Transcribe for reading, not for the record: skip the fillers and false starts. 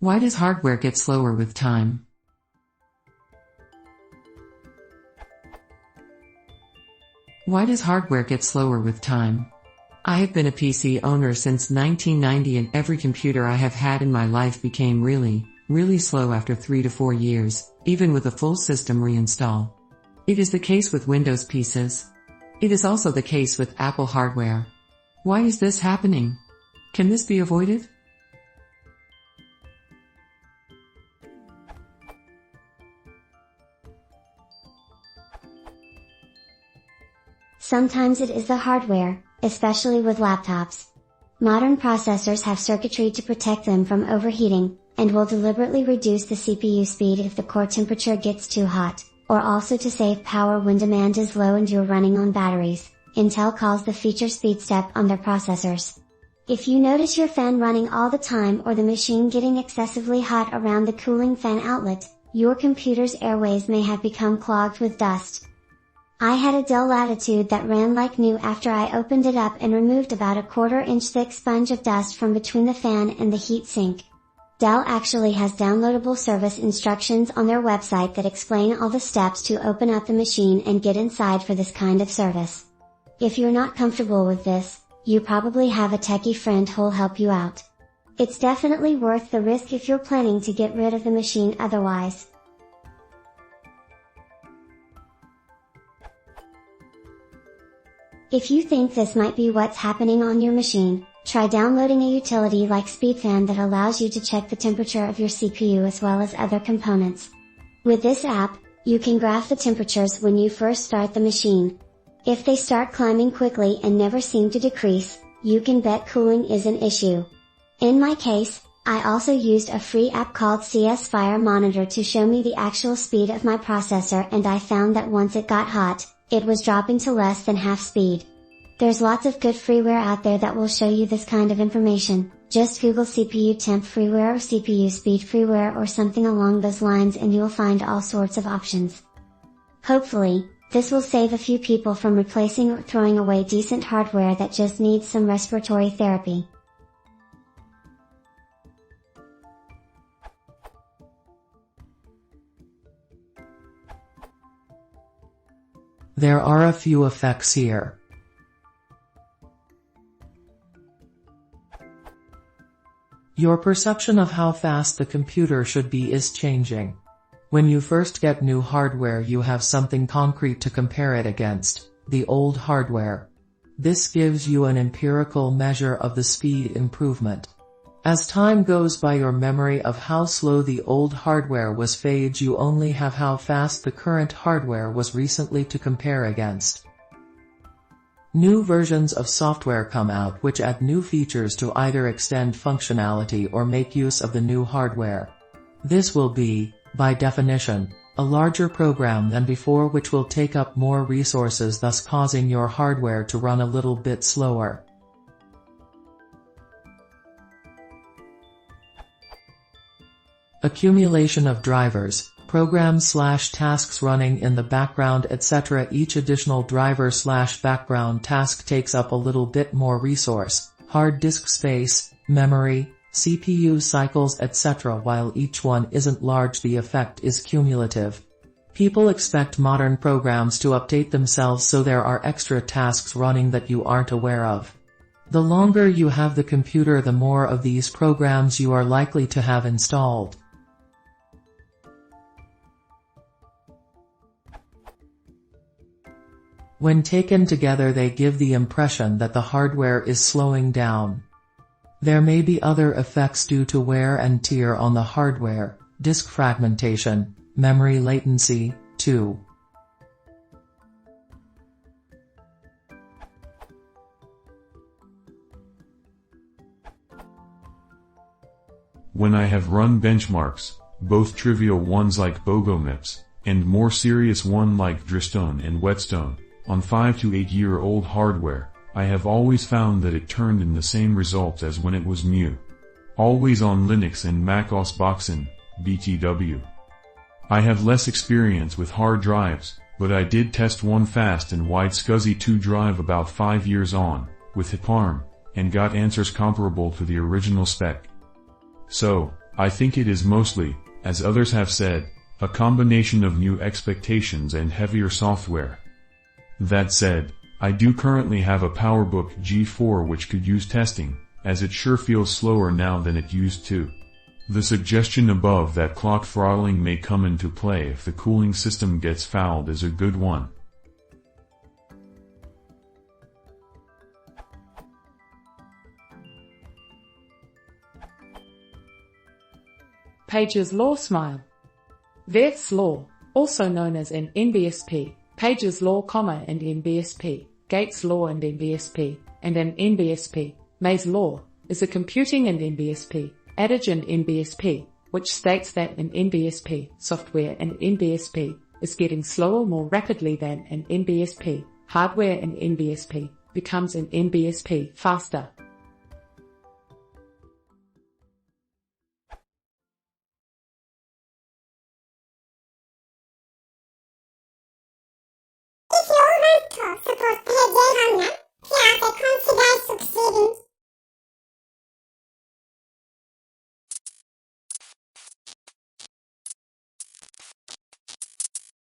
Why does hardware get slower with time? Why does hardware get slower with time? I have been a PC owner since 1990 and every computer I have had in my life became really slow after 3 to 4 years, even with a full system reinstall. It is the case with Windows PCs. It is also the case with Apple hardware. Why is this happening? Can this be avoided? Sometimes it is the hardware, especially with laptops. Modern processors have circuitry to protect them from overheating, and will deliberately reduce the CPU speed if the core temperature gets too hot, or also to save power when demand is low and you're running on batteries. Intel calls the feature speed step on their processors. If you notice your fan running all the time or the machine getting excessively hot around the cooling fan outlet, your computer's airways may have become clogged with dust. I had a Dell Latitude that ran like new after I opened it up and removed about a 1/4 inch thick sponge of dust from between the fan and the heat sink. Dell actually has downloadable service instructions on their website that explain all the steps to open up the machine and get inside for this kind of service. If you're not comfortable with this, you probably have a techie friend who'll help you out. It's definitely worth the risk if you're planning to get rid of the machine otherwise. If you think this might be what's happening on your machine, try downloading a utility like SpeedFan that allows you to check the temperature of your CPU as well as other components. With this app, you can graph the temperatures when you first start the machine. If they start climbing quickly and never seem to decrease, you can bet cooling is an issue. In my case, I also used a free app called CS Fire Monitor to show me the actual speed of my processor, and I found that once it got hot, it was dropping to less than half speed. There's lots of good freeware out there that will show you this kind of information. Just Google CPU temp freeware or CPU speed freeware or something along those lines and you'll find all sorts of options. Hopefully, this will save a few people from replacing or throwing away decent hardware that just needs some respiratory therapy. There are a few effects here. Your perception of how fast the computer should be is changing. When you first get new hardware, you have something concrete to compare it against, the old hardware. This gives you an empirical measure of the speed improvement. As time goes by, your memory of how slow the old hardware was fades. You only have how fast the current hardware was recently to compare against. New versions of software come out which add new features to either extend functionality or make use of the new hardware. This will be, by definition, a larger program than before, which will take up more resources, thus causing your hardware to run a little bit slower. Accumulation of drivers, programs/tasks running in the background, etc. Each additional driver/background task takes up a little bit more resource, hard disk space, memory, CPU cycles, etc. While each one isn't large, the effect is cumulative. People expect modern programs to update themselves, so there are extra tasks running that you aren't aware of. The longer you have the computer, the more of these programs you are likely to have installed. When taken together, they give the impression that the hardware is slowing down. There may be other effects due to wear and tear on the hardware, disk fragmentation, memory latency, too. When I have run benchmarks, both trivial ones like BogoMips, and more serious one like Dristone and Whetstone, on 5 to 8 year old hardware, I have always found that it turned in the same results as when it was new. Always on Linux and Mac OS Boxin, BTW. I have less experience with hard drives, but I did test one fast and wide SCSI 2 drive about 5 years on, with HIPARM, and got answers comparable to the original spec. So, I think it is mostly, as others have said, a combination of new expectations and heavier software. That said, I do currently have a PowerBook G4 which could use testing, as it sure feels slower now than it used to. The suggestion above that clock throttling may come into play if the cooling system gets fouled is a good one. Page's law smile. Wirth's law, also known as an NBSP, Page's law, and NBSP, Gates' law and NBSP, and an NBSP, May's law, is a computing and NBSP, adage and NBSP, which states that an NBSP software and NBSP is getting slower more rapidly than an NBSP hardware, and NBSP becomes an NBSP faster. If you want to support Page